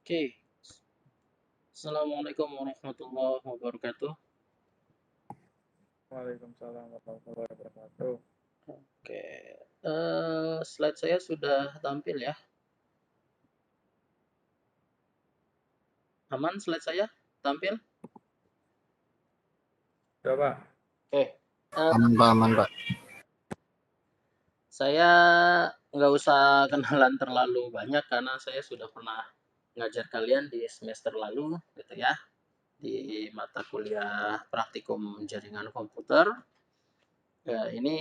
Oke, Assalamualaikum warahmatullahi wabarakatuh. Waalaikumsalam warahmatullahi wabarakatuh. Oke, slide saya sudah tampil ya. Aman slide saya tampil? Coba. Oke, Aman Pak, aman Pak. saya nggak usah kenalan terlalu banyak karena saya sudah pernah ngajar kalian di semester lalu, gitu ya, di mata kuliah praktikum jaringan komputer. Ya, ini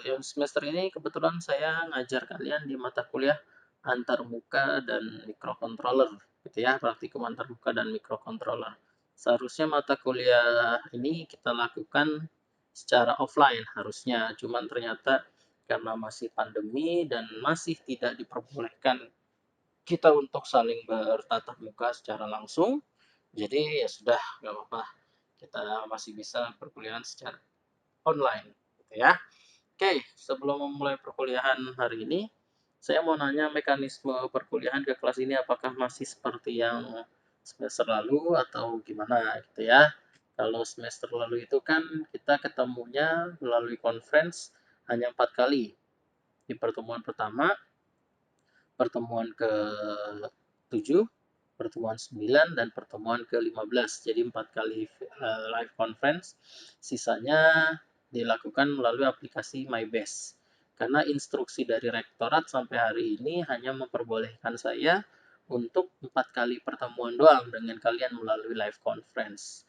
yang semester ini kebetulan saya ngajar kalian di mata kuliah antarmuka dan mikrocontroller, gitu ya, praktikum antarmuka dan mikrocontroller. Seharusnya mata kuliah ini kita lakukan secara offline harusnya, cuman ternyata karena masih pandemi dan masih tidak diperbolehkan kita untuk saling bertatap muka secara langsung, jadi ya sudah nggak apa-apa, kita masih bisa perkuliahan secara online, gitu ya. Oke, sebelum memulai perkuliahan hari ini, saya mau nanya mekanisme perkuliahan ke kelas ini apakah masih seperti yang semester lalu atau gimana gitu ya. Kalau semester lalu itu kan kita ketemunya melalui conference hanya 4 kali. Di pertemuan pertama, pertemuan ke-7, pertemuan 9, dan pertemuan ke-15. Jadi 4 kali live conference, sisanya dilakukan melalui aplikasi MyBest. Karena instruksi dari rektorat sampai hari ini hanya memperbolehkan saya untuk 4 kali pertemuan doang dengan kalian melalui live conference.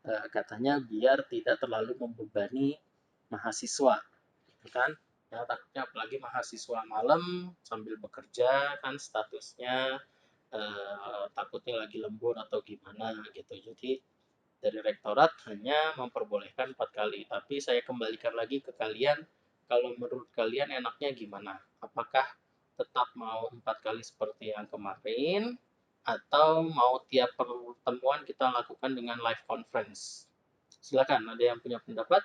Katanya biar tidak terlalu membebani mahasiswa, kan? Ya, takutnya apalagi mahasiswa malam sambil bekerja kan statusnya, takutnya lagi lembur atau gimana gitu. Jadi dari rektorat hanya memperbolehkan 4 kali, tapi saya kembalikan lagi ke kalian, kalau menurut kalian enaknya gimana? Apakah tetap mau 4 kali seperti yang kemarin, atau mau tiap pertemuan kita lakukan dengan live conference? Silakan, ada yang punya pendapat?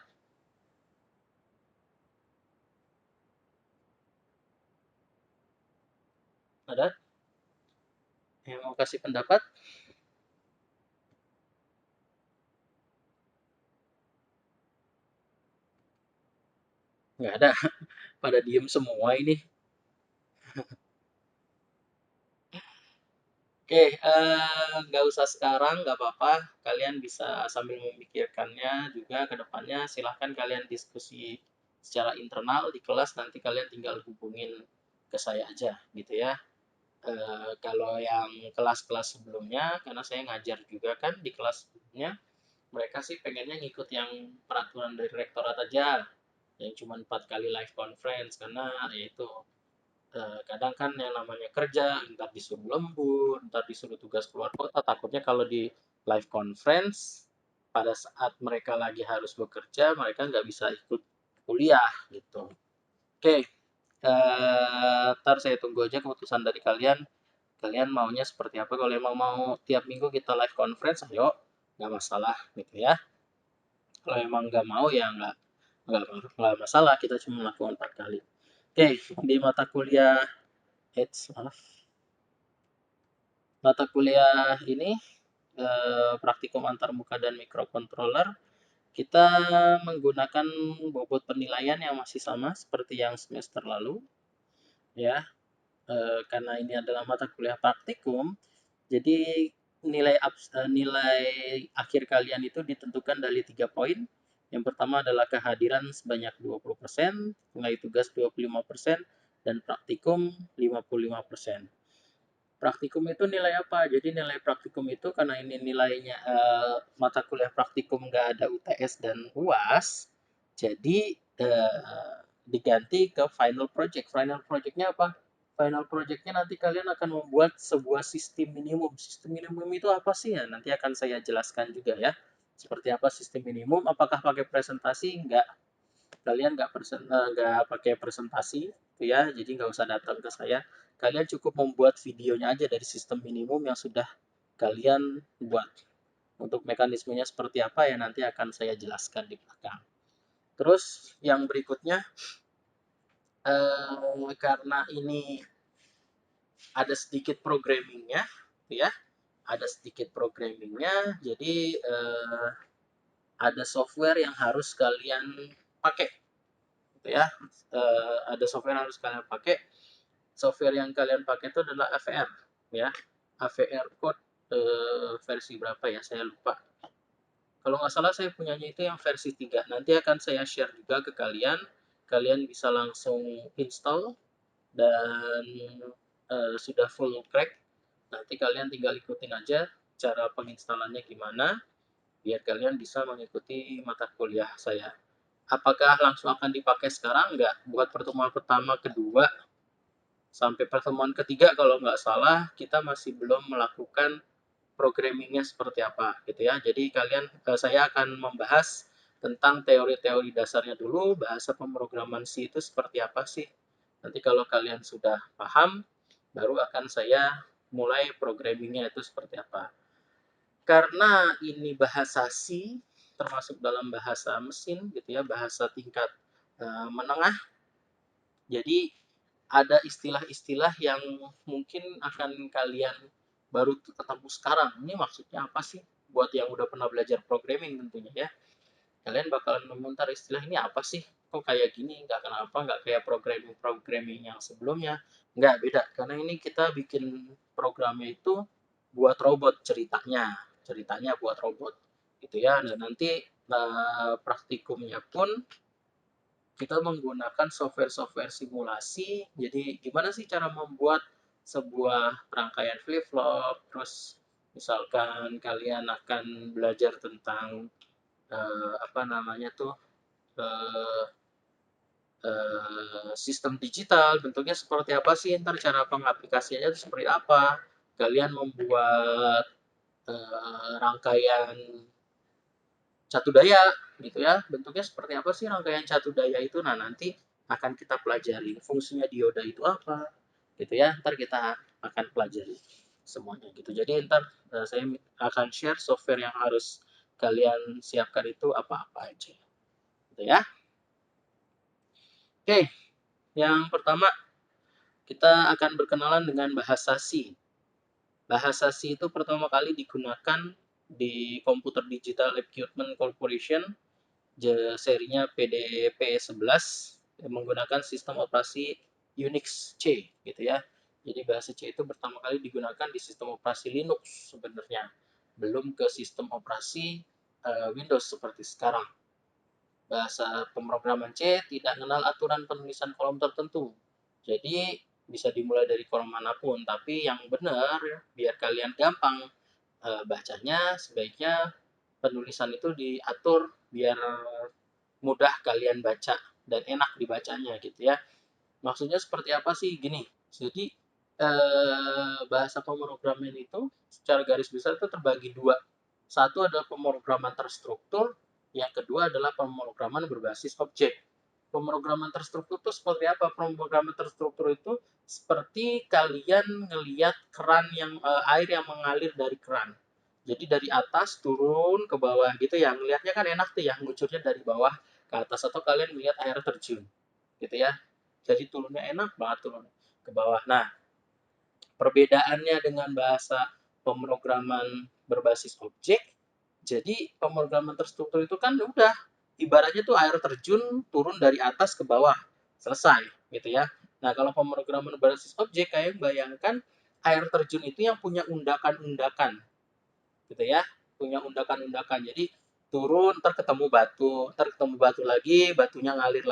Ada yang mau kasih pendapat? Nggak ada, pada diem semua ini. Oke, nggak usah sekarang, nggak apa-apa. Kalian bisa sambil memikirkannya juga ke depannya. Silahkan kalian diskusi secara internal di kelas. Nanti kalian tinggal hubungin ke saya aja, gitu ya. Kalau yang kelas-kelas sebelumnya, karena saya ngajar juga kan di kelas sebelumnya, mereka sih pengennya ngikut yang peraturan dari rektorat aja, yang cuma 4 kali live conference, karena ya itu kadang kan yang namanya kerja, ntar disuruh lembur, ntar disuruh tugas keluar kota, takutnya kalau di live conference pada saat mereka lagi harus bekerja, mereka nggak bisa ikut kuliah gitu. Oke, ntar saya tunggu aja keputusan dari kalian. Kalian maunya seperti apa? Kalau emang mau tiap minggu kita live conference, ayo, nggak masalah gitu ya. Kalau emang nggak mau ya nggak masalah, kita cuma melakukan 4 kali. Oke, di mata kuliah maaf. Mata kuliah ini praktikum antarmuka dan mikrocontroller, kita menggunakan bobot penilaian yang masih sama seperti yang semester lalu, ya. Karena ini adalah mata kuliah praktikum, jadi nilai akhir kalian itu ditentukan dari 3 poin. Yang pertama adalah kehadiran sebanyak 20%, nilai tugas 25%, dan praktikum 55%. Praktikum itu nilai apa? Jadi nilai praktikum itu karena ini nilainya mata kuliah praktikum nggak ada UTS dan UAS, jadi diganti ke final project. Final projectnya apa? Final projectnya nanti kalian akan membuat sebuah sistem minimum. Sistem minimum itu apa sih ya? Nanti akan saya jelaskan juga ya. Seperti apa sistem minimum? Apakah pakai presentasi? Enggak, kalian nggak pakai presentasi gitu ya, jadi nggak usah datang ke saya, kalian cukup membuat videonya aja dari sistem minimum yang sudah kalian buat. Untuk mekanismenya seperti apa ya nanti akan saya jelaskan di belakang. Terus yang berikutnya, karena ini ada sedikit programmingnya, ya. Ada sedikit programmingnya. Jadi ada software yang harus kalian pakai, gitu ya. Ada software yang harus kalian pakai. Software yang kalian pakai itu adalah AVR, ya. AVR Code versi berapa ya? Saya lupa. Kalau nggak salah saya punyanya itu yang versi 3. Nanti akan saya share juga ke kalian. Kalian bisa langsung install dan sudah full crack. Nanti kalian tinggal ikutin aja cara penginstalannya gimana, biar kalian bisa mengikuti mata kuliah saya. Apakah langsung akan dipakai sekarang? Enggak. Buat pertemuan pertama, kedua, sampai pertemuan ketiga kalau nggak salah, kita masih belum melakukan programmingnya seperti apa, gitu ya. Jadi saya akan membahas tentang teori-teori dasarnya dulu, bahasa pemrograman C itu seperti apa sih. Nanti kalau kalian sudah paham, baru akan saya mulai programmingnya itu seperti apa. Karena ini bahasa C, termasuk dalam bahasa mesin, gitu ya, bahasa tingkat menengah. Jadi ada istilah-istilah yang mungkin akan kalian baru ketemu sekarang. Ini maksudnya apa sih? Buat yang udah pernah belajar programming tentunya ya. Kalian bakalan memutar istilah ini apa sih? Kok kayak gini? Nggak kenapa? Nggak kayak programming yang sebelumnya. Nggak, beda. Karena ini kita bikin programnya itu buat robot ceritanya. Ceritanya buat robot. Gitu ya. Dan nanti praktikumnya pun kita menggunakan software-software simulasi. Jadi gimana sih cara membuat sebuah rangkaian flip-flop, terus misalkan kalian akan belajar tentang sistem digital, bentuknya seperti apa sih, ntar cara pengaplikasiannya itu seperti apa, kalian membuat rangkaian catu daya gitu ya, bentuknya seperti apa sih rangkaian catu daya itu. Nah, nanti akan kita pelajari fungsinya dioda itu apa gitu ya, ntar kita akan pelajari semuanya gitu. Jadi ntar saya akan share software yang harus kalian siapkan itu apa-apa aja gitu ya. Oke, yang pertama kita akan berkenalan dengan bahasa C. Bahasa C itu pertama kali digunakan di Computer Digital Equipment Corporation, serinya PDP-11, menggunakan sistem operasi Unix C gitu ya. Jadi bahasa C itu pertama kali digunakan di sistem operasi Linux sebenarnya, belum ke sistem operasi Windows seperti sekarang. Bahasa pemrograman C tidak mengenal aturan penulisan kolom tertentu. Jadi bisa dimulai dari kolom manapun, tapi yang benar biar kalian gampang bacanya, sebaiknya penulisan itu diatur biar mudah kalian baca dan enak dibacanya gitu ya. Maksudnya seperti apa sih? Gini, jadi bahasa pemrograman itu secara garis besar itu terbagi dua. Satu adalah pemrograman terstruktur, yang kedua adalah pemrograman berbasis objek. Pemrograman terstruktur itu seperti apa? Pemrograman terstruktur itu seperti kalian ngelihat keran yang air yang mengalir dari keran. Jadi dari atas turun ke bawah gitu ya. Ngelihatnya kan enak tuh ya, ngucurnya dari bawah ke atas, atau kalian melihat air terjun gitu ya. Jadi turunnya enak banget, turun ke bawah. Nah, perbedaannya dengan bahasa pemrograman berbasis objek, jadi pemrograman terstruktur itu kan udah ibaratnya tuh air terjun turun dari atas ke bawah, selesai gitu ya. Nah, kalau pemrograman berbasis objek, kayak bayangkan air terjun itu yang punya undakan-undakan gitu ya, punya undakan-undakan. Jadi turun, ntar ketemu batu lagi, batunya ngalir,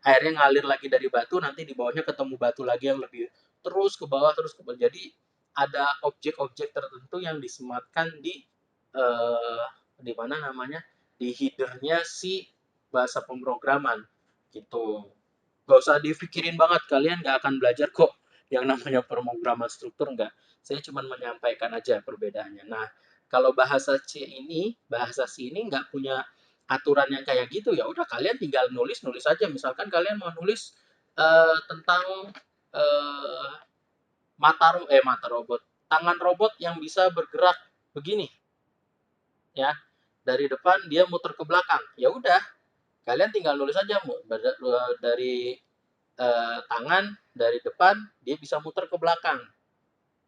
airnya ngalir lagi dari batu, nanti di bawahnya ketemu batu lagi yang lebih, terus ke bawah, terus ke bawah. Jadi ada objek-objek tertentu yang disematkan eh, di mana namanya, di headernya si bahasa pemrograman gitu. Gak usah dipikirin banget, kalian gak akan belajar kok yang namanya pemrograman struktur, enggak. Saya cuma menyampaikan aja perbedaannya. Nah, kalau bahasa C ini nggak punya aturan yang kayak gitu, ya udah kalian tinggal nulis aja. Misalkan kalian mau nulis tentang eh, mata robot, tangan robot yang bisa bergerak begini, ya, dari depan dia muter ke belakang. Ya udah, kalian tinggal nulis aja dari tangan dari depan, dia bisa muter ke belakang.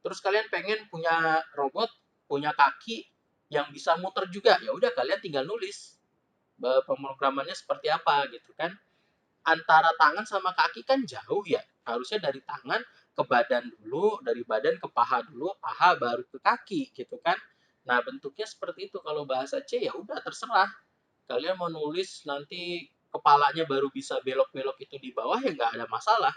Terus kalian pengen punya robot, punya kaki yang bisa muter juga, ya udah kalian tinggal nulis pemrogramannya seperti apa gitu kan. Antara tangan sama kaki kan jauh ya, harusnya dari tangan ke badan dulu, dari badan ke paha dulu, paha baru ke kaki gitu kan. Nah bentuknya seperti itu. Kalau bahasa C ya udah terserah, kalian mau nulis nanti kepalanya baru bisa belok-belok itu di bawah ya nggak ada masalah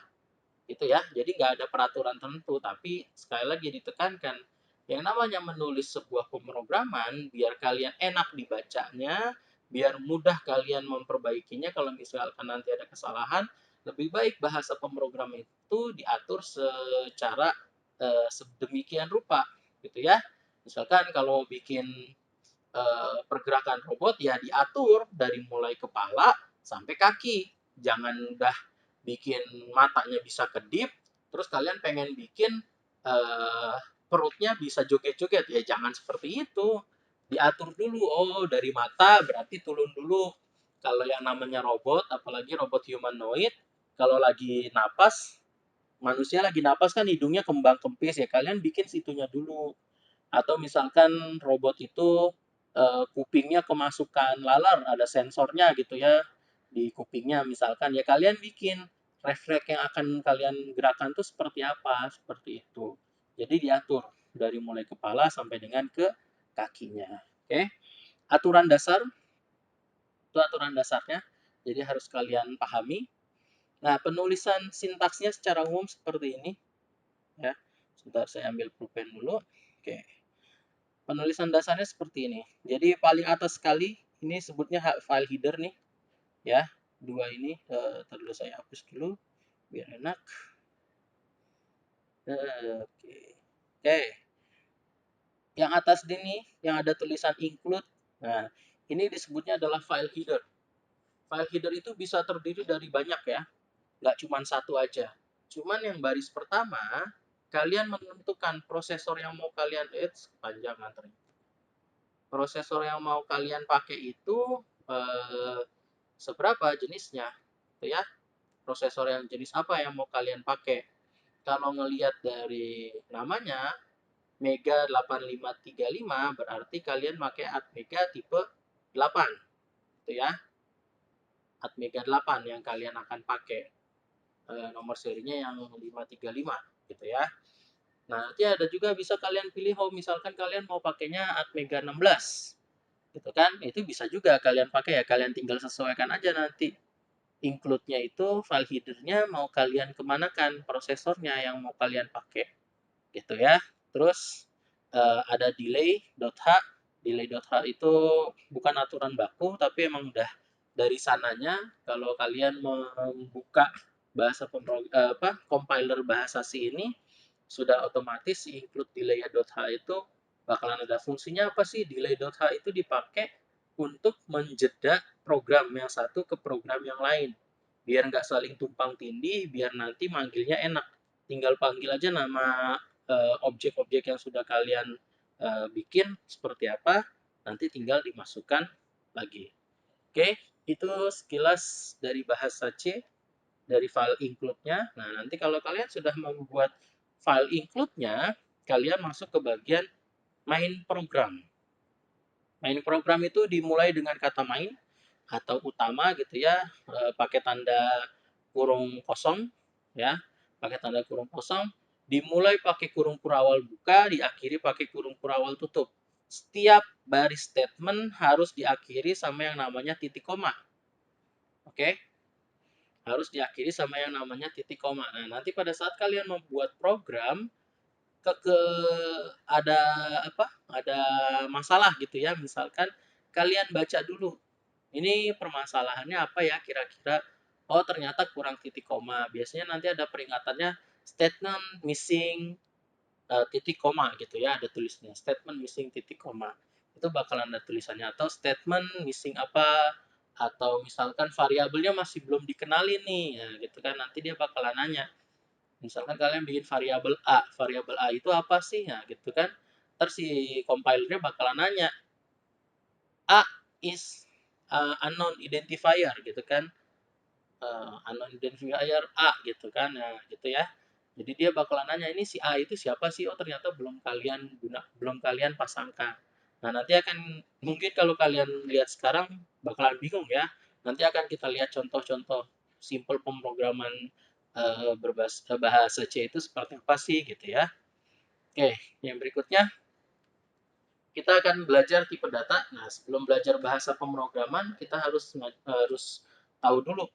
gitu ya. Jadi nggak ada peraturan tertentu, tapi sekali lagi ditekankan, yang namanya menulis sebuah pemrograman biar kalian enak dibacanya, biar mudah kalian memperbaikinya kalau misalkan nanti ada kesalahan, lebih baik bahasa pemrograman itu diatur secara sedemikian rupa gitu ya. Misalkan kalau bikin pergerakan robot ya diatur dari mulai kepala sampai kaki. Jangan udah bikin matanya bisa kedip, terus kalian pengen bikin perutnya bisa joget-joget. Ya jangan seperti itu. Diatur dulu, oh dari mata berarti turun dulu. Kalau yang namanya robot, apalagi robot humanoid, kalau lagi napas, manusia lagi napas kan hidungnya kembang kempis ya, kalian bikin situnya dulu. Atau misalkan robot itu kupingnya kemasukan laler, ada sensornya gitu ya di kupingnya misalkan, ya kalian bikin refleks yang akan kalian gerakan tuh seperti apa, seperti itu. Jadi diatur dari mulai kepala sampai dengan ke kakinya. Oke. Aturan dasar itu aturan dasarnya. Jadi harus kalian pahami. Nah, penulisan sintaksnya secara umum seperti ini ya. Sebentar saya ambil pulpen dulu. Oke. Penulisan dasarnya seperti ini. Jadi paling atas sekali ini sebutnya file header nih ya. Dua ini dulu saya hapus dulu biar enak. Oke. Oke. Yang atas ini yang ada tulisan include. Nah, ini disebutnya adalah file header. File header itu bisa terdiri dari banyak ya. Nggak cuma satu aja. Cuman yang baris pertama, kalian menentukan prosesor yang mau kalian panjang antaranya. Prosesor yang mau kalian pakai itu seberapa jenisnya, gitu ya. Prosesor yang jenis apa yang mau kalian pakai. Kalau ngelihat dari namanya, Mega 8535 berarti kalian pakai Atmega tipe 8, gitu ya. Atmega 8 yang kalian akan pakai. Nomor serinya yang 535, gitu ya. Nah, nanti ada juga bisa kalian pilih, misalkan kalian mau pakainya Atmega 16, gitu kan. Itu bisa juga kalian pakai ya, kalian tinggal sesuaikan aja nanti. Include-nya itu file header-nya mau kalian kemanakan, prosesornya yang mau kalian pakai, gitu ya. Terus ada delay.h. Delay.h itu bukan aturan baku, tapi emang udah dari sananya kalau kalian membuka bahasa compiler bahasa C ini sudah otomatis include delay.h itu bakalan ada fungsinya apa sih? Delay.h itu dipakai untuk menjeda program yang satu ke program yang lain. Biar nggak saling tumpang tindih, biar nanti manggilnya enak. Tinggal panggil aja nama objek-objek yang sudah kalian bikin seperti apa, nanti tinggal dimasukkan lagi. Oke, itu sekilas dari bahasa C, dari file include-nya. Nah, nanti kalau kalian sudah membuat file include-nya, kalian masuk ke bagian main program. Main program itu dimulai dengan kata main atau utama gitu ya, pakai tanda kurung kosong ya, pakai tanda kurung kosong, dimulai pakai kurung kurawal buka, diakhiri pakai kurung kurawal tutup. Setiap baris statement harus diakhiri sama yang namanya titik koma. Oke? Harus diakhiri sama yang namanya titik koma. Nah, nanti pada saat kalian membuat program ada apa? Ada masalah gitu ya. Misalkan kalian baca dulu. Ini permasalahannya apa ya kira-kira? Oh, ternyata kurang titik koma. Biasanya nanti ada peringatannya statement missing titik koma gitu ya, ada tulisnya. Statement missing titik koma. Itu bakalan ada tulisannya atau statement missing apa atau misalkan variabelnya masih belum dikenalin nih. Ya, gitu kan nanti dia bakalan nanya. Misalkan kalian bikin variabel A itu apa sih? Nah, gitu kan. Terus si compilernya bakalan nanya, A is unknown identifier gitu kan. unidentifier A gitu kan, nah gitu ya. Jadi dia bakalan nanya, ini si A itu siapa sih? Oh ternyata belum kalian pasangkan. Nah nanti mungkin kalau kalian lihat sekarang bakalan bingung ya. Nanti akan kita lihat contoh-contoh simple pemrograman bahasa C itu seperti apa sih gitu ya. Oke, yang berikutnya kita akan belajar tipe data. Nah, sebelum belajar bahasa pemrograman, kita harus tahu dulu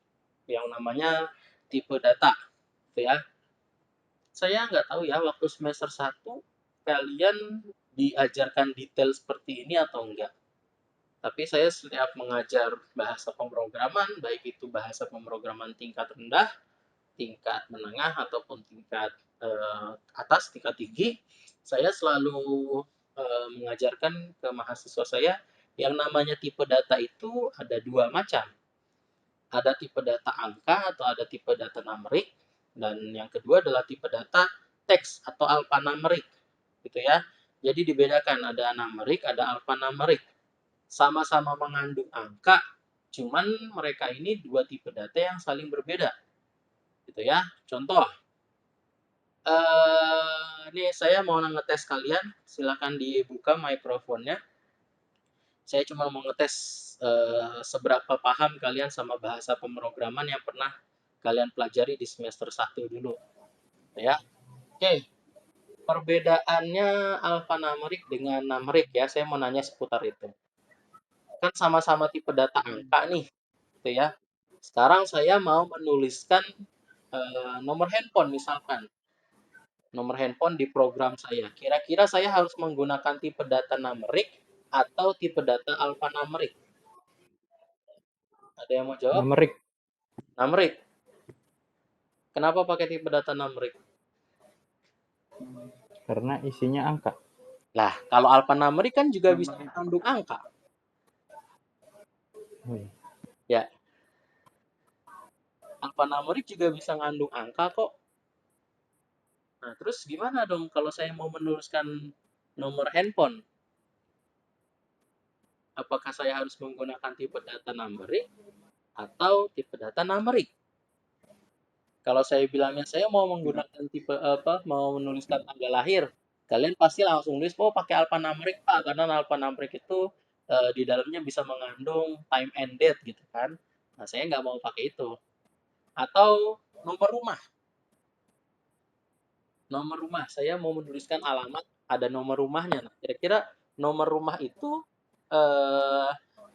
yang namanya tipe data, gitu ya. Saya nggak tahu ya, waktu semester 1 kalian diajarkan detail seperti ini atau enggak. Tapi saya setiap mengajar bahasa pemrograman, baik itu bahasa pemrograman tingkat rendah, tingkat menengah, ataupun tingkat atas, tingkat tinggi, saya selalu mengajarkan ke mahasiswa saya yang namanya tipe data itu ada dua macam. Ada tipe data angka atau ada tipe data numerik, dan yang kedua adalah tipe data teks atau alphanumerik, gitu ya. Jadi dibedakan, ada numerik, ada alphanumerik. Sama-sama mengandung angka, cuman mereka ini dua tipe data yang saling berbeda, gitu ya. Contoh, ini saya mau ngetes kalian, silakan dibuka mikrofonnya. Saya cuma mau ngetes seberapa paham kalian sama bahasa pemrograman yang pernah kalian pelajari di semester 1 dulu. Ya. Oke. Perbedaannya alphanumerik dengan numerik ya, saya mau nanya seputar itu. Kan sama-sama tipe data angka nih, gitu ya. Sekarang saya mau menuliskan nomor handphone misalkan. Nomor handphone di program saya. Kira-kira saya harus menggunakan tipe data numerik atau tipe data alphanumerik? Ada yang mau jawab? Numerik. Numerik. Kenapa pakai tipe data numerik? Karena isinya angka. Lah, kalau alphanumerik kan juga bisa mengandung angka. Ya. Alphanumerik juga bisa mengandung angka kok. Nah, terus gimana dong kalau saya mau menuliskan nomor handphone? Apakah saya harus menggunakan tipe data numerik atau tipe data numerik? Kalau saya bilangnya saya mau menggunakan mau menuliskan tanggal lahir, kalian pasti langsung nulis, oh pakai alphanumerik Pak, karena alphanumerik itu di dalamnya bisa mengandung time and date gitu kan. Nah, saya nggak mau pakai itu. Atau nomor rumah. Nomor rumah, saya mau menuliskan alamat, ada nomor rumahnya. Nah, kira-kira nomor rumah itu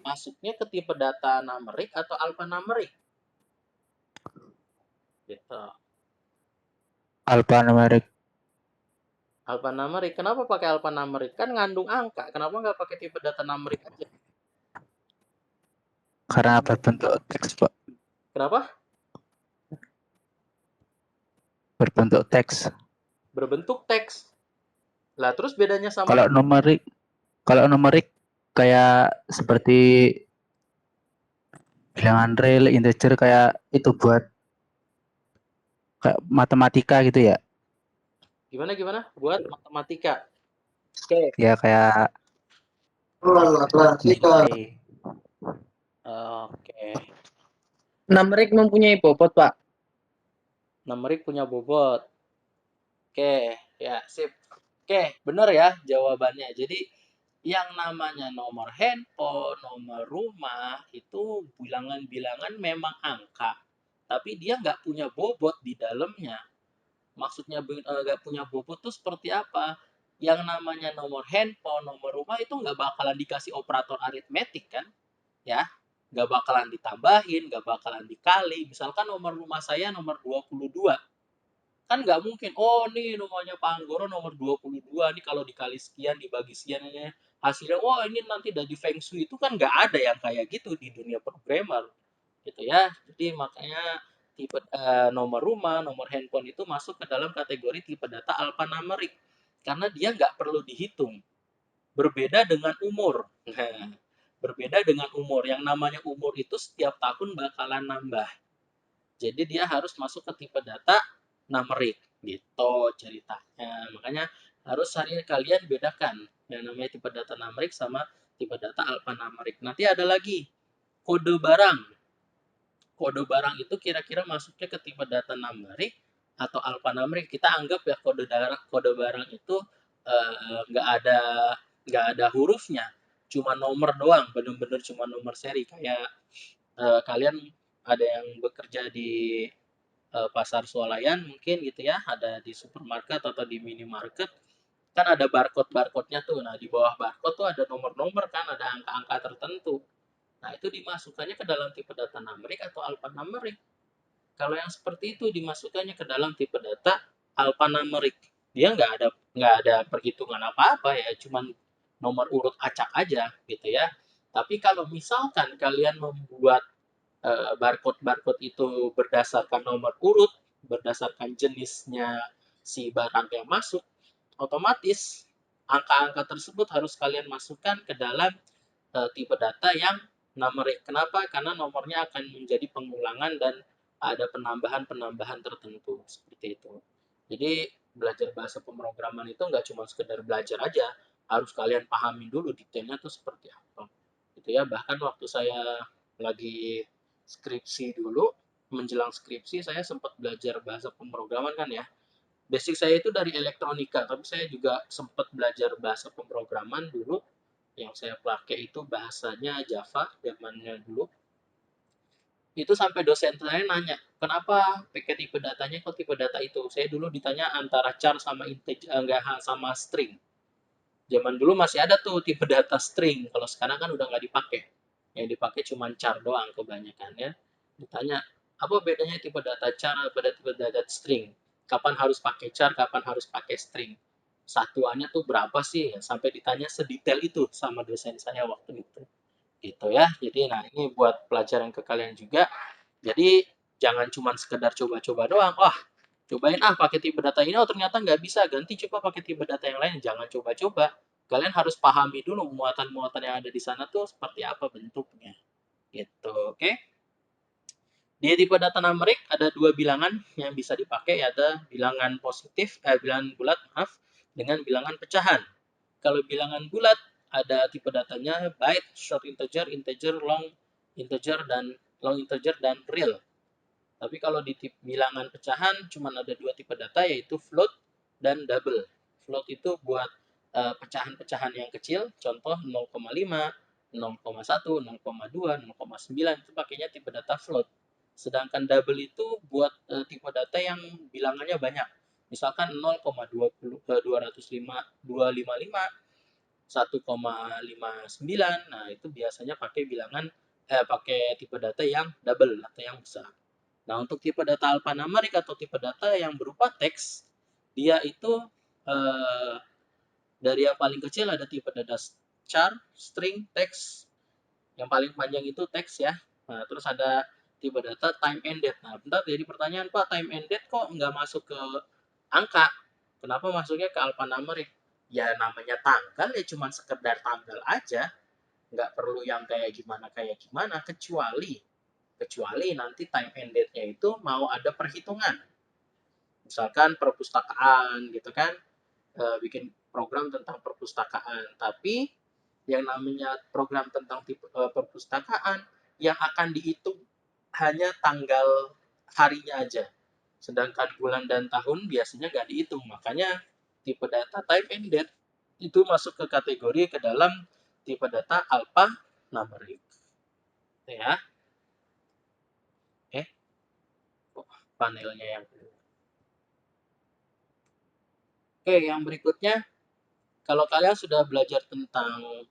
masuknya ke tipe data numerik atau alphanumerik? Gitu. Alphanumerik. Alphanumerik. Kenapa pakai alphanumerik? Kan ngandung angka. Kenapa nggak pakai tipe data numerik aja? Karena berbentuk teks, Pak. Kenapa? Berbentuk teks. Berbentuk teks. Lah, terus bedanya sama Kalau numerik kayak seperti bilangan real, integer, kayak itu buat kayak matematika gitu ya. gimana? Buat matematika. Oke. Ya kayak nilai. Oke. Numerik mempunyai bobot, Pak. Numerik punya bobot. Oke, ya sip. Oke, benar ya jawabannya. Jadi yang namanya nomor handphone, nomor rumah itu bilangan-bilangan memang angka, tapi dia nggak punya bobot di dalamnya. Maksudnya nggak punya bobot tuh seperti apa? Yang namanya nomor handphone, nomor rumah itu nggak bakalan dikasih operator aritmetik kan? Ya, nggak bakalan ditambahin, nggak bakalan dikali. Misalkan nomor rumah saya nomor 22, kan nggak mungkin, oh nih rumahnya Pak Anggoro nomor 22 nih, kalau dikali sekian dibagi sekian ini hasilnya, wah ini nanti dari Feng Shui, itu kan nggak ada yang kayak gitu di dunia programmer gitu ya. Jadi makanya tipe nomor rumah, nomor handphone itu masuk ke dalam kategori tipe data alphanumerik karena dia nggak perlu dihitung. Berbeda dengan umur. Nah, berbeda dengan umur, yang namanya umur itu setiap tahun bakalan nambah. Jadi dia harus masuk ke tipe data numerik gitu ceritanya. Makanya harus kalian bedakan yang namanya tipe data numerik sama tipe data alphanumerik. Nanti ada lagi kode barang. kode barang itu kira-kira masuknya ke tipe data numerik atau alphanumeric. Kita anggap ya kode barang itu nggak ada hurufnya, cuma nomor doang, bener-bener cuma nomor seri. Kayak kalian ada yang bekerja di pasar swalayan mungkin gitu ya, ada di supermarket atau di minimarket, kan ada barcode-nya tuh. Nah, di bawah barcode tuh ada nomor-nomor kan, ada angka-angka tertentu. Nah, itu dimasukkannya ke dalam tipe data numerik atau alphanumeric. Kalau yang seperti itu dimasukkannya ke dalam tipe data alphanumeric. Dia nggak ada perhitungan apa-apa ya, cuman nomor urut acak aja gitu ya. Tapi kalau misalkan kalian membuat barcode itu berdasarkan nomor urut, berdasarkan jenisnya si barang yang masuk, otomatis angka-angka tersebut harus kalian masukkan ke dalam tipe data yang numerik. Kenapa? Karena nomornya akan menjadi pengulangan dan ada penambahan-penambahan tertentu seperti itu. Jadi belajar bahasa pemrograman itu nggak cuma sekedar belajar aja, harus kalian pahami dulu detailnya tuh seperti apa. Gitu ya. Bahkan waktu saya lagi skripsi dulu, menjelang skripsi saya sempat belajar bahasa pemrograman kan ya. Basic saya itu dari elektronika, tapi saya juga sempat belajar bahasa pemrograman dulu. Yang saya pakai itu bahasanya Java zamannya dulu. Itu sampai dosen saya nanya, kenapa pakai tipe datanya kok tipe data itu? Saya dulu ditanya antara char sama integer, enggak sama string. Zaman dulu masih ada tuh tipe data string, kalau sekarang kan udah nggak dipakai. Yang dipakai cuma char doang kebanyakan ya. Ditanya, apa bedanya tipe data char pada tipe data string? Kapan harus pakai char, kapan harus pakai string? Satuannya tuh berapa sih? Sampai ditanya sedetail itu sama dosen saya waktu itu. Gitu ya. Jadi nah ini buat pelajaran ke kalian juga. Jadi jangan cuma sekedar coba-coba doang. Wah, cobain pakai tipe data ini, oh ternyata nggak bisa, ganti coba pakai tipe data yang lain. Jangan coba-coba. Kalian harus pahami dulu muatan-muatan yang ada di sana tuh seperti apa bentuknya. Gitu, oke? Di tipe data numerik ada dua bilangan yang bisa dipakai, ada bilangan positif, bilangan bulat, maaf, dengan bilangan pecahan. Kalau bilangan bulat ada tipe datanya byte, short integer, integer, long integer dan real. Tapi kalau di bilangan pecahan cuma ada dua tipe data, yaitu float dan double. Float itu buat pecahan-pecahan yang kecil, contoh 0,5, 0,1, 0,2, 0,9 itu pakainya tipe data float. Sedangkan double itu buat tipe data yang bilangannya banyak. Misalkan 0,255, 1,59. Nah, itu biasanya pakai pakai tipe data yang double atau yang besar. Nah, untuk tipe data alphanumeric atau tipe data yang berupa teks, dia itu dari yang paling kecil ada tipe data char, string, teks. Yang paling panjang itu teks ya. Nah, terus ada tipe data time and date. Nah, bentar jadi pertanyaan, Pak, time and date kok nggak masuk ke angka? Kenapa masuknya ke alphanumeric? Ya namanya tanggal ya cuma sekedar tanggal aja. Nggak perlu yang kayak gimana, kecuali nanti time and date-nya itu mau ada perhitungan. Misalkan perpustakaan gitu kan, bikin program tentang perpustakaan, tapi yang namanya program tentang perpustakaan yang akan dihitung hanya tanggal harinya aja, sedangkan bulan dan tahun biasanya nggak dihitung. Makanya tipe data time and date itu masuk ke kategori ke dalam tipe data alphanumeric ya. Panelnya yang Oke, yang berikutnya, kalau kalian sudah belajar tentang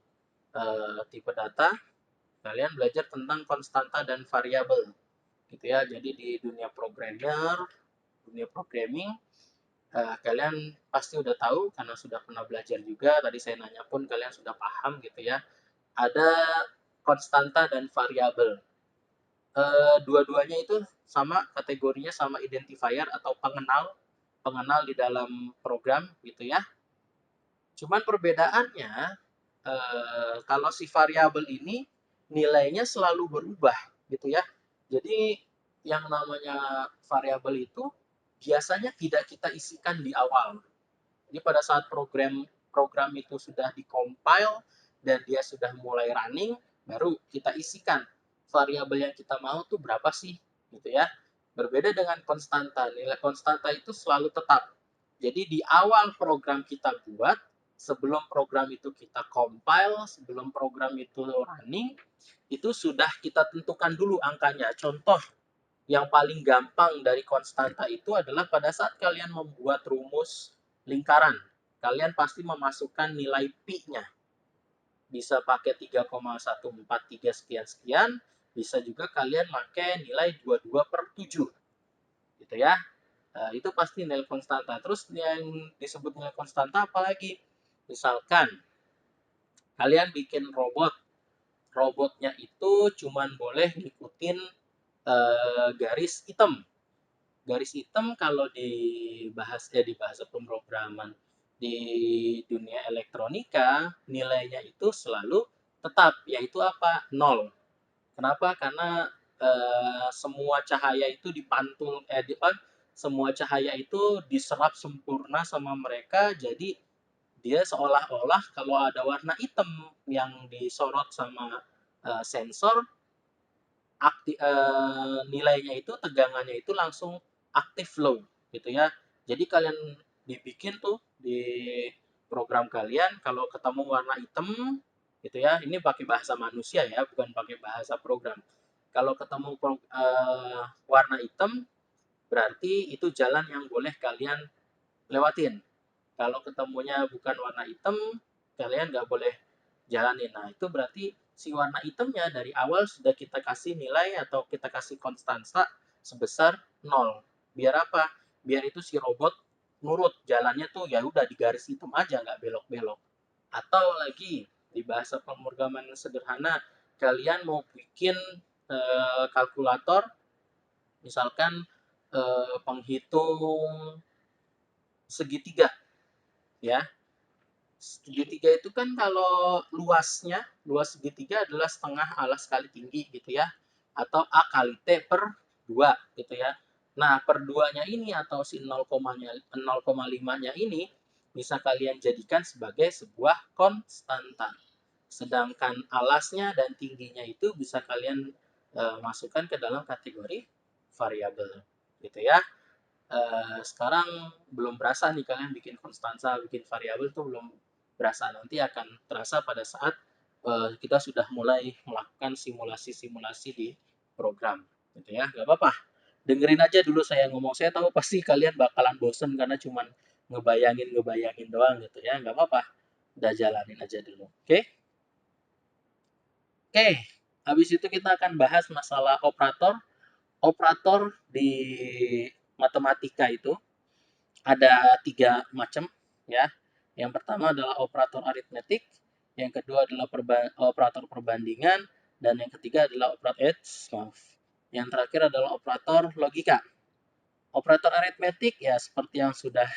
tipe data, kalian belajar tentang konstanta dan variabel, gitu ya. Jadi di dunia programming, kalian pasti udah tahu karena sudah pernah belajar juga. Tadi saya nanya pun kalian sudah paham, gitu ya. Ada konstanta dan variabel. Dua-duanya itu sama kategorinya, sama identifier atau pengenal di dalam program, gitu ya. Cuman perbedaannya, kalau si variabel ini nilainya selalu berubah, gitu ya. Jadi yang namanya variabel itu biasanya tidak kita isikan di awal. Jadi pada saat program itu sudah di-compile dan dia sudah mulai running, baru kita isikan variabel yang kita mau tuh berapa sih, gitu ya. Berbeda dengan konstanta, nilai konstanta itu selalu tetap. Jadi di awal program kita buat, sebelum program itu kita compile, sebelum program itu running, itu sudah kita tentukan dulu angkanya. Contoh yang paling gampang dari konstanta itu adalah pada saat kalian membuat rumus lingkaran, kalian pasti memasukkan nilai pi-nya. Bisa pakai 3,143 sekian-sekian, bisa juga kalian pakai nilai 22/7, gitu ya. Itu pasti nilai konstanta. Terus yang disebut nilai konstanta apalagi? Misalkan kalian bikin robotnya itu cuman boleh ngikutin garis hitam. Garis hitam kalau di bahasa pemrograman di dunia elektronika, nilainya itu selalu tetap, yaitu apa? 0. Kenapa? Karena semua cahaya itu semua cahaya itu diserap sempurna sama mereka, jadi dia seolah-olah kalau ada warna hitam yang disorot sama sensor, nilainya itu, tegangannya itu langsung aktif low, gitu ya. Jadi kalian dibikin tuh di program kalian, kalau ketemu warna hitam, gitu ya, ini pakai bahasa manusia ya, bukan pakai bahasa program. Kalau ketemu warna hitam, berarti itu jalan yang boleh kalian lewatin. Kalau ketemunya bukan warna hitam, kalian nggak boleh jalanin. Nah, itu berarti si warna hitamnya dari awal sudah kita kasih nilai atau kita kasih konstanta sebesar 0. Biar apa? Biar itu si robot nurut jalannya tuh ya udah di garis hitam aja, nggak belok-belok. Atau lagi di bahasa pemrograman sederhana, kalian mau bikin kalkulator, misalkan penghitung segitiga, ya. Segitiga itu kan kalau luas segitiga adalah setengah alas kali tinggi, gitu ya, atau A kali T per 2, gitu ya. Nah, per 2-nya ini atau si 0,5-nya ini bisa kalian jadikan sebagai sebuah konstanta. Sedangkan alasnya dan tingginya itu bisa kalian masukkan ke dalam kategori variabel, gitu ya. Sekarang belum berasa nih kalian bikin konstanta, bikin variabel itu belum berasa. Nanti akan terasa pada saat kita sudah mulai melakukan simulasi-simulasi di program, gitu ya. Gak apa-apa, dengerin aja dulu saya ngomong. Saya tahu pasti kalian bakalan bosen karena cuman ngebayangin doang, gitu ya. Gak apa-apa, udah jalanin aja dulu. Oke? Habis itu kita akan bahas masalah operator. Operator di matematika itu ada 3 macam, ya. Yang pertama adalah operator aritmetik, yang kedua adalah operator perbandingan, dan yang ketiga adalah yang terakhir adalah operator logika. Operator aritmetik ya seperti yang sudah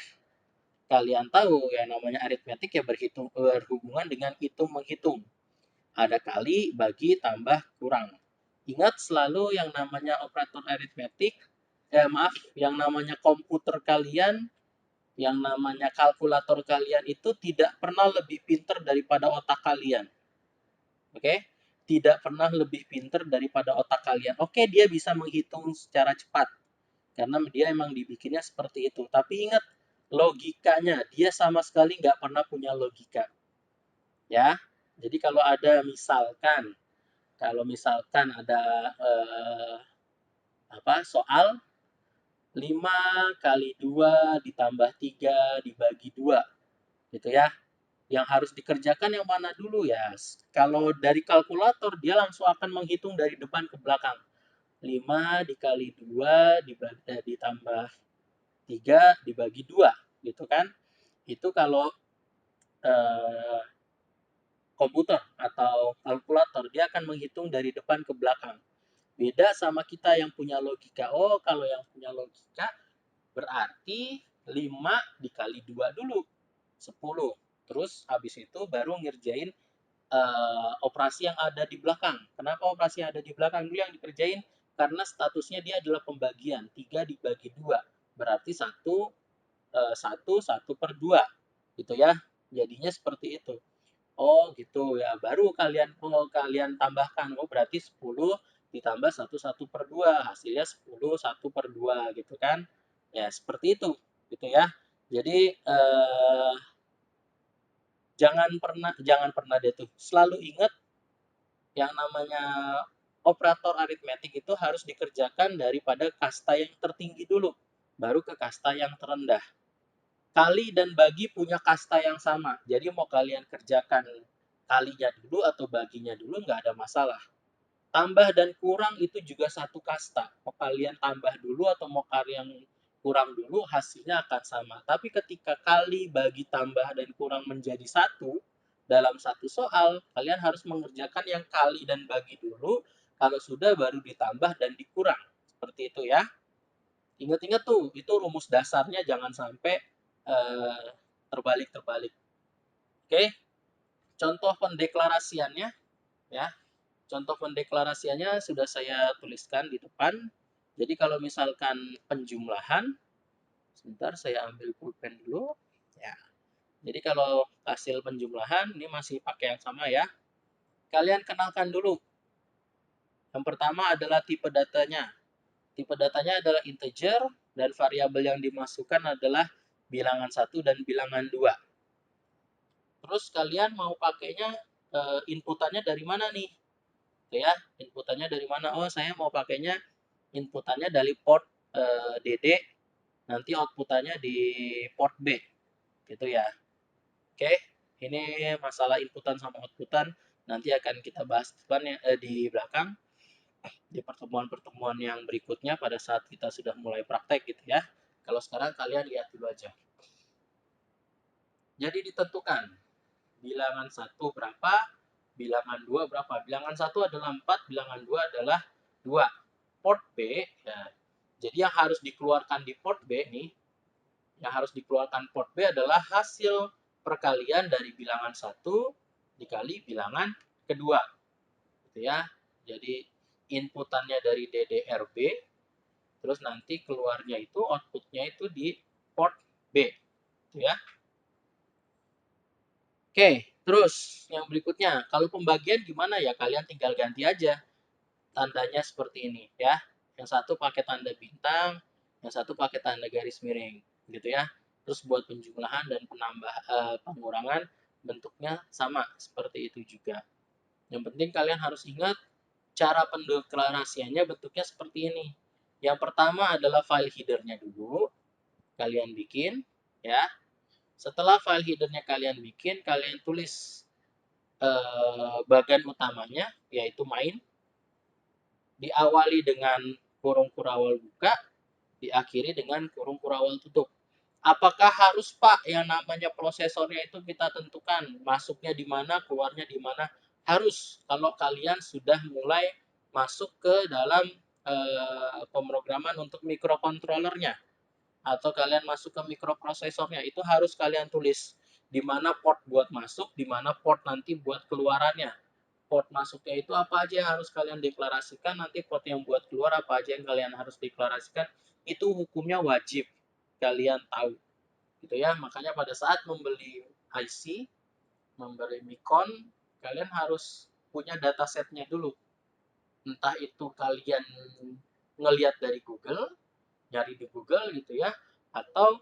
kalian tahu, yang namanya aritmetik ya berhubungan dengan hitung menghitung. Ada kali, bagi, tambah, kurang. Ingat selalu yang namanya operator aritmetik, yang namanya komputer kalian, yang namanya kalkulator kalian itu tidak pernah lebih pintar daripada otak kalian. Oke? Tidak pernah lebih pintar daripada otak kalian. Oke, dia bisa menghitung secara cepat karena dia emang dibikinnya seperti itu. Tapi ingat, logikanya dia sama sekali nggak pernah punya logika. Ya, jadi kalau misalkan ada soal 5 kali 2 ditambah 3 dibagi 2, gitu ya. Yang harus dikerjakan yang mana dulu ya? Kalau dari kalkulator dia langsung akan menghitung dari depan ke belakang. 5 dikali 2 ditambah 3 dibagi 2, gitu kan. Itu kalau komputer atau kalkulator, dia akan menghitung dari depan ke belakang. Beda sama kita yang punya logika. Oh, kalau yang punya logika berarti 5 dikali 2 dulu, 10. Terus habis itu baru ngerjain operasi yang ada di belakang. Kenapa operasi yang ada di belakang dulu yang dikerjain? Karena statusnya dia adalah pembagian. 3 dibagi 2. Berarti 1 per 2. Gitu ya. Jadinya seperti itu. Oh gitu ya, baru kalian tambahkan. Oh berarti 10 ditambah 1/2, hasilnya 10 1/2 gitu kan. Ya, seperti itu gitu ya. Jadi jangan pernah deh tuh selalu ingat yang namanya operator aritmetik itu harus dikerjakan daripada kasta yang tertinggi dulu, baru ke kasta yang terendah. Kali dan bagi punya kasta yang sama, jadi mau kalian kerjakan kalinya dulu atau baginya dulu nggak ada masalah. Tambah dan kurang itu juga satu kasta, mau kalian tambah dulu atau mau kalian kurang dulu hasilnya akan sama. Tapi ketika kali, bagi, tambah, dan kurang menjadi satu dalam satu soal, kalian harus mengerjakan yang kali dan bagi dulu, kalau sudah baru ditambah dan dikurang. Seperti itu ya. Ingat-ingat tuh, itu rumus dasarnya jangan sampai terbalik-terbalik. Oke, contoh pendeklarasiannya ya. Contoh pendeklarasiannya sudah saya tuliskan di depan. Jadi kalau misalkan penjumlahan, sebentar saya ambil pulpen dulu. Ya. Jadi kalau hasil penjumlahan ini masih pakai yang sama ya. Kalian kenalkan dulu. Yang pertama adalah tipe datanya. Tipe datanya adalah integer dan variabel yang dimasukkan adalah bilangan 1 dan bilangan 2. Terus kalian mau pakainya inputannya dari mana nih? Oke ya, inputannya dari mana? Oh, saya mau pakainya inputannya dari port DD, nanti outputannya di port B, gitu ya. Oke, ini masalah inputan sama outputan nanti akan kita bahas di belakang, di pertemuan-pertemuan yang berikutnya pada saat kita sudah mulai praktek gitu ya. Kalau sekarang kalian lihat dulu aja. Jadi ditentukan bilangan 1 berapa, bilangan 2 berapa. Bilangan 1 adalah 4, bilangan 2 adalah 2. Port B, ya. Jadi yang harus dikeluarkan di port B nih, yang harus dikeluarkan port B adalah hasil perkalian dari bilangan 1 dikali bilangan kedua. Gitu ya. Jadi inputannya dari DDRB, terus nanti keluarnya itu, outputnya itu di port B. Gitu ya. Oke, terus yang berikutnya, kalau pembagian gimana ya? Kalian tinggal ganti aja tandanya seperti ini ya. Yang satu pakai tanda bintang, yang satu pakai tanda garis miring, gitu ya. Terus buat penjumlahan dan pengurangan bentuknya sama seperti itu juga. Yang penting kalian harus ingat cara pendeklarasiannya bentuknya seperti ini. Yang pertama adalah file header-nya dulu kalian bikin ya. Setelah file header-nya kalian bikin, kalian tulis bagian utamanya yaitu main, diawali dengan kurung kurawal buka, diakhiri dengan kurung kurawal tutup. Apakah harus Pak yang namanya prosesornya itu kita tentukan masuknya di mana, keluarnya di mana? Harus kalau kalian sudah mulai masuk ke dalam pemrograman untuk mikrokontrolernya atau kalian masuk ke mikroprosesornya, itu harus kalian tulis di mana port buat masuk, di mana port nanti buat keluarannya. Port masuknya itu apa aja yang harus kalian deklarasikan, nanti port yang buat keluar apa aja yang kalian harus deklarasikan, itu hukumnya wajib kalian tahu. Gitu ya, makanya pada saat membeli IC, membeli Micron, kalian harus punya datasetnya dulu. Entah itu kalian ngelihat dari Google, nyari di Google gitu ya, atau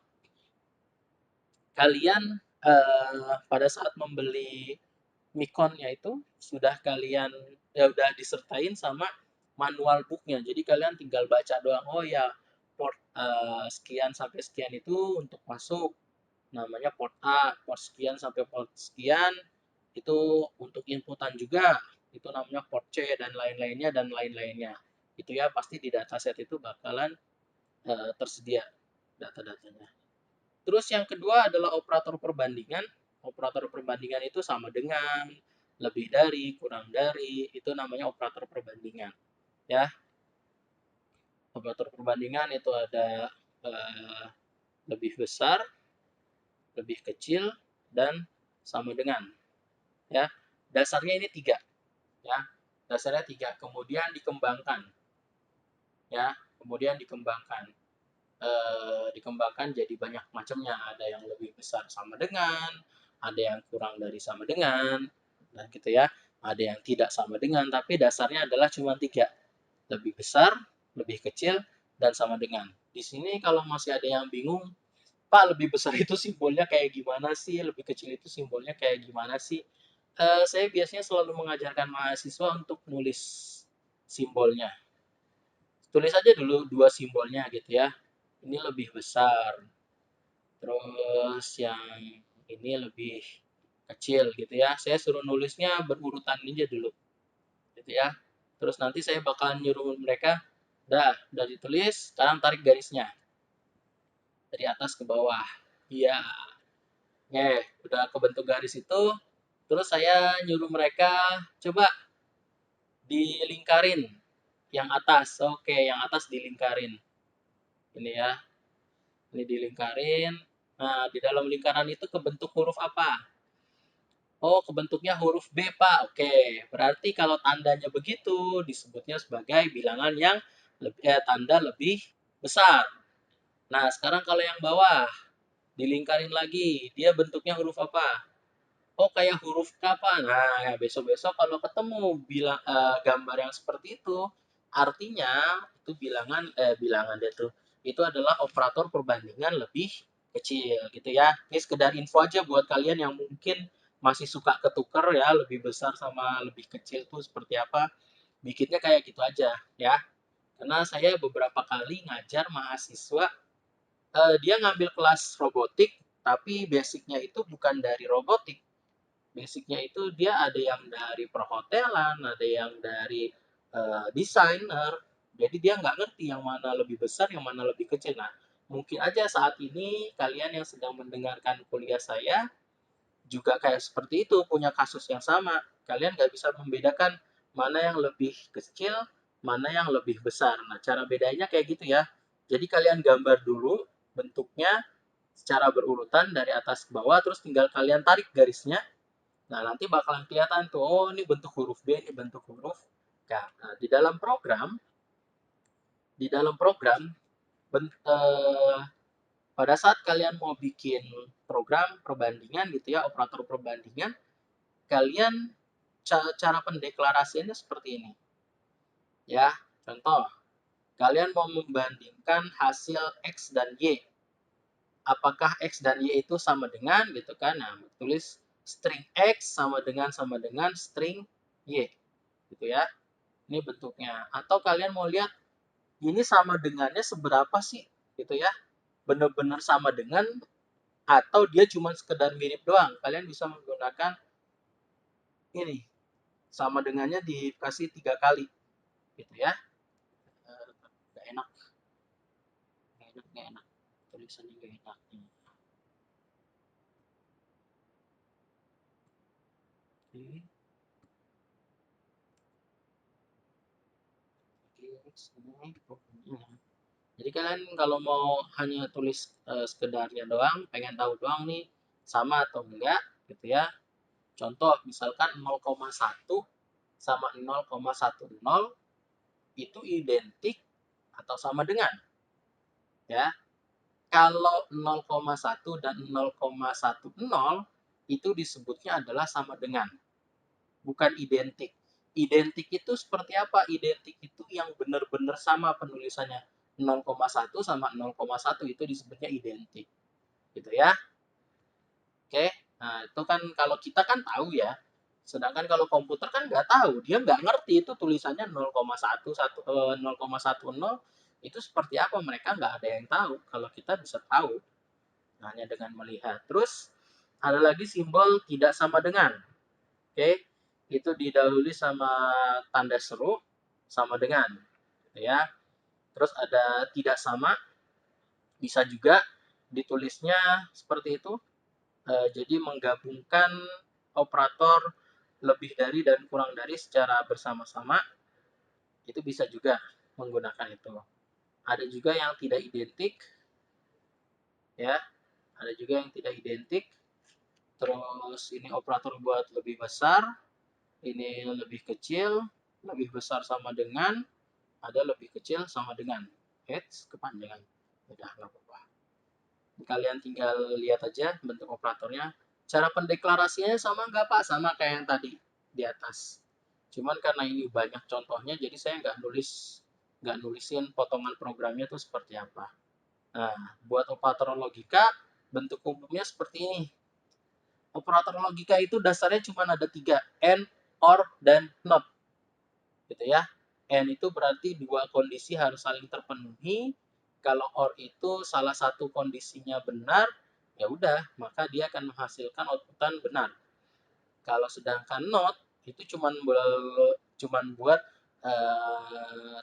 kalian pada saat membeli Micron-nya itu sudah kalian udah disertain sama manual book-nya. Jadi kalian tinggal baca doang, oh ya port sekian sampai sekian itu untuk masuk namanya port A, port sekian sampai port sekian itu untuk inputan juga, itu namanya port C dan lain-lainnya. Itu ya pasti di dataset itu bakalan tersedia data-datanya. Terus yang kedua adalah operator perbandingan. Operator perbandingan itu sama dengan, lebih dari, kurang dari, itu namanya operator perbandingan. Ya, operator perbandingan itu ada lebih besar, lebih kecil, dan sama dengan. Ya, dasarnya ini 3. Ya, dasarnya 3. Kemudian dikembangkan. Ya, kemudian dikembangkan. Dikembangkan jadi banyak macamnya. Ada yang lebih besar sama dengan, ada yang kurang dari sama dengan, nah gitu ya. Ada yang tidak sama dengan, tapi dasarnya adalah cuma 3. lebih besar, lebih kecil, dan sama dengan. Di sini kalau masih ada yang bingung, Pak, lebih besar itu simbolnya kayak gimana sih? Lebih kecil itu simbolnya kayak gimana sih? Saya biasanya selalu mengajarkan mahasiswa untuk nulis simbolnya. Tulis aja dulu 2 simbolnya gitu ya. Ini lebih besar, terus yang ini lebih kecil gitu ya. Saya suruh nulisnya berurutan aja dulu gitu ya. Terus nanti saya bakalan nyuruh mereka, udah ditulis, sekarang tarik garisnya dari atas ke bawah. Iya, udah kebentuk garis itu. Terus saya nyuruh mereka coba dilingkarin yang atas. Oke, yang atas dilingkarin. Ini ya, ini dilingkarin. Nah, di dalam lingkaran itu kebentuk huruf apa? Oh, kebentuknya huruf B, Pak. Oke, berarti kalau tandanya begitu disebutnya sebagai bilangan yang tanda lebih besar. Nah, sekarang kalau yang bawah dilingkarin lagi, dia bentuknya huruf apa? Oh, kayak huruf K, Pak. Nah, besok-besok kalau ketemu gambar yang seperti itu, artinya itu bilangan dia tuh. Itu adalah operator perbandingan lebih kecil gitu ya. Ini sekedar info aja buat kalian yang mungkin masih suka ketuker ya, lebih besar sama lebih kecil tuh seperti apa. Bikinnya kayak gitu aja ya. Karena saya beberapa kali ngajar mahasiswa, dia ngambil kelas robotik, tapi basicnya itu bukan dari robotik. Basicnya itu dia ada yang dari perhotelan, ada yang dari desainer. Jadi dia nggak ngerti yang mana lebih besar, yang mana lebih kecil. Nah, mungkin aja saat ini kalian yang sedang mendengarkan kuliah saya juga kayak seperti itu, punya kasus yang sama. Kalian nggak bisa membedakan mana yang lebih kecil, mana yang lebih besar. Nah, cara bedanya kayak gitu ya. Jadi kalian gambar dulu bentuknya secara berurutan dari atas ke bawah, terus tinggal kalian tarik garisnya. Nah, nanti bakalan kelihatan tuh, oh ini bentuk huruf B, ini bentuk huruf K. Nah, di dalam program, pada saat kalian mau bikin program perbandingan gitu ya, operator perbandingan, kalian cara pendeklarasiannya seperti ini. Ya, contoh, kalian mau membandingkan hasil X dan Y. Apakah X dan Y itu sama dengan gitu kan? Nah, tulis string X sama dengan string Y. Gitu ya. Ini bentuknya. Atau kalian mau lihat ini sama dengannya seberapa sih? Gitu ya. Benar-benar sama dengan atau dia cuma sekedar mirip doang. Kalian bisa menggunakan ini. Sama dengannya dikasih 3 kali. Gitu ya. Gak enak. Gak enak. Tulisannya gak enak. Oke. Jadi kalian kalau mau hanya tulis sekedarnya doang, pengen tahu doang nih sama atau enggak gitu ya. Contoh misalkan 0,1 sama 0,10 itu identik atau sama dengan ya. Kalau 0,1 dan 0,10 itu disebutnya adalah sama dengan, bukan identik. Identik itu seperti apa? Identik itu yang benar-benar sama penulisannya. 0,1 sama 0,1 itu disebutnya identik. Gitu ya. Oke. Nah, itu kan kalau kita kan tahu ya. Sedangkan kalau komputer kan nggak tahu. Dia nggak ngerti itu tulisannya 0,10 itu seperti apa. Mereka nggak ada yang tahu. Kalau kita bisa tahu. Hanya dengan melihat. Terus ada lagi simbol tidak sama dengan. Oke, itu didahului sama tanda seru sama dengan, gitu ya. Terus ada tidak sama, bisa juga ditulisnya seperti itu. Jadi menggabungkan operator lebih dari dan kurang dari secara bersama-sama, itu bisa juga menggunakan itu. Ada juga yang tidak identik, ya. Ada juga yang tidak identik. Terus ini operator buat lebih besar, ini lebih kecil, lebih besar sama dengan, ada lebih kecil sama dengan. Kepanjangan. Udah, nggak apa-apa. Kalian tinggal lihat aja bentuk operatornya. Cara pendeklarasinya sama nggak Pak? Sama kayak yang tadi di atas. Cuman karena ini banyak contohnya, jadi saya nggak nulisin potongan programnya itu seperti apa. Nah, buat operator logika, bentuk umumnya seperti ini. Operator logika itu dasarnya cuma ada 3, AND, OR, dan NOT. Gitu ya. AND itu berarti 2 kondisi harus saling terpenuhi. Kalau OR itu salah satu kondisinya benar, ya udah, maka dia akan menghasilkan outputan benar. Kalau sedangkan NOT itu cuman buat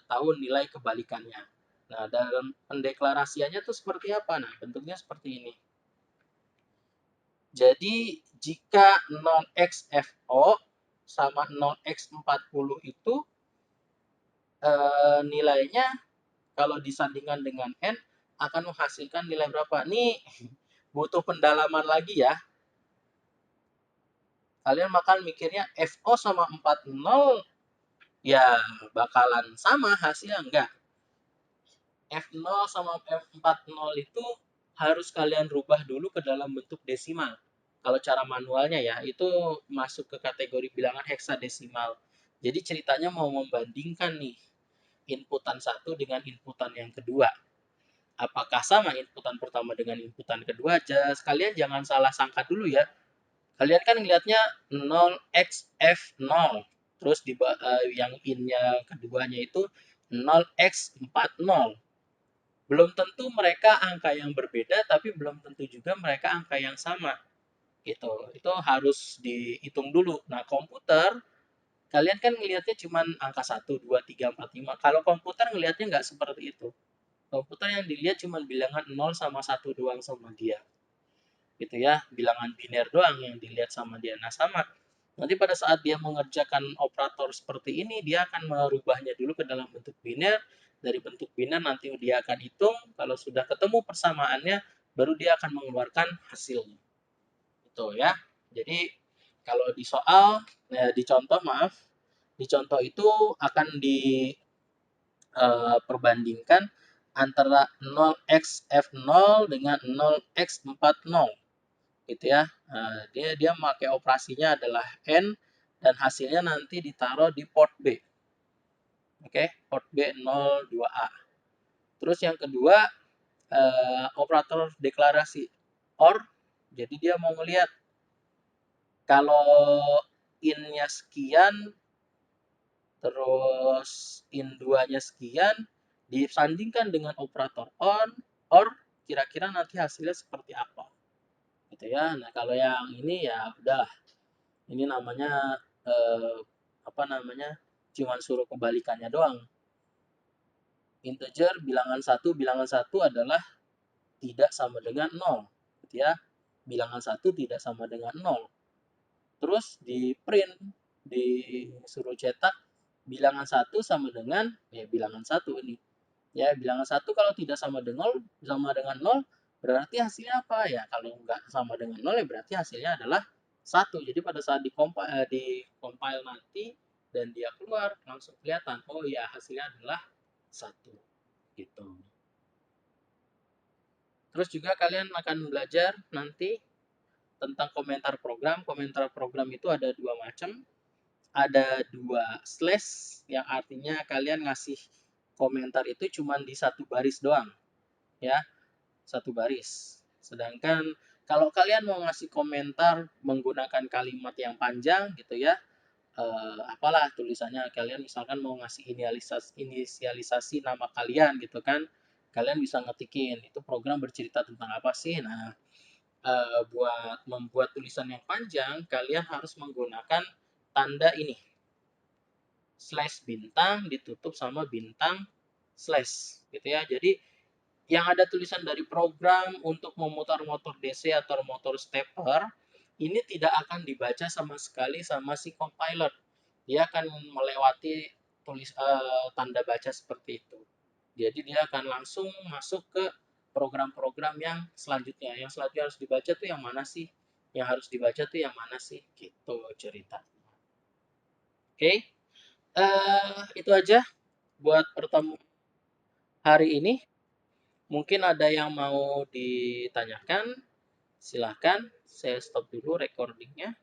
tahu nilai kebalikannya. Nah, dalam pendeklarasiannya tuh seperti apa? Nah, bentuknya seperti ini. Jadi, jika 0xFO sama 0x40 itu nilainya kalau disandingkan dengan N akan menghasilkan nilai berapa? Nih, butuh pendalaman lagi ya. Kalian bakal mikirnya FO sama 40 ya bakalan sama hasilnya, enggak. F0 sama F40 itu harus kalian rubah dulu ke dalam bentuk desimal. Kalau cara manualnya ya, itu masuk ke kategori bilangan heksadesimal. Jadi ceritanya mau membandingkan nih inputan satu dengan inputan yang kedua. Apakah sama inputan pertama dengan inputan kedua? Kalian jangan salah sangka dulu ya. Kalian kan ngelihatnya 0xF0. Terus yang in-nya keduanya itu 0x40. Belum tentu mereka angka yang berbeda, tapi belum tentu juga mereka angka yang sama. Gitu. Itu harus dihitung dulu. Nah, komputer, kalian kan ngelihatnya cuma angka 1, 2, 3, 4, 5. Kalau komputer ngelihatnya nggak seperti itu. Komputer yang dilihat cuma bilangan 0 sama 1 doang sama dia. Gitu ya, bilangan biner doang yang dilihat sama dia. Nah, sama. Nanti pada saat dia mengerjakan operator seperti ini, dia akan merubahnya dulu ke dalam bentuk biner. Dari bentuk biner nanti dia akan hitung, kalau sudah ketemu persamaannya, baru dia akan mengeluarkan hasilnya. Itu ya. Jadi, kalau di soal, di contoh itu akan diperbandingkan antara 0xF0 dengan 0x40. Gitu ya. Dia memakai operasinya adalah N dan hasilnya nanti ditaruh di port B. Oke, port B02A. Terus yang kedua, operator deklarasi OR. Jadi dia mau melihat kalau in-nya sekian, terus in2-nya sekian, disandingkan dengan operator OR, kira-kira nanti hasilnya seperti apa. Gitu ya. Nah, kalau yang ini ya udah, ini namanya cuman suruh kebalikannya doang. Integer bilangan 1 adalah tidak sama dengan 0, gitu ya. Bilangan 1 tidak sama dengan 0. Terus di print, disuruh cetak bilangan 1 sama dengan bilangan 1 ini. Ya, bilangan 1 kalau tidak sama dengan 0 berarti hasilnya apa ya? Kalau nggak sama dengan 0 ya berarti hasilnya adalah 1. Jadi pada saat di-compile nanti dan dia keluar langsung kelihatan, oh ya hasilnya adalah 1. Gitu. Terus juga kalian akan belajar nanti tentang komentar program. Komentar program itu ada 2 macam. Ada 2 slash yang artinya kalian ngasih komentar itu cuma di 1 baris doang. Ya, 1 baris. Sedangkan kalau kalian mau ngasih komentar menggunakan kalimat yang panjang gitu ya, apalah tulisannya, kalian misalkan mau ngasih inisialisasi nama kalian gitu kan, kalian bisa ngetikin itu program bercerita tentang apa sih. Nah, buat membuat tulisan yang panjang kalian harus menggunakan tanda ini, slash bintang ditutup sama bintang slash gitu ya. Jadi yang ada tulisan dari program untuk memutar motor DC atau motor stepper ini tidak akan dibaca sama sekali sama si compiler. Dia akan melewati tanda baca seperti itu. Jadi dia akan langsung masuk ke program-program yang selanjutnya. Yang selanjutnya harus dibaca tuh yang mana sih? Yang harus dibaca tuh yang mana sih? Gitu ceritanya. Oke. Itu aja buat pertemuan hari ini. Mungkin ada yang mau ditanyakan, silahkan. Saya stop dulu recordingnya.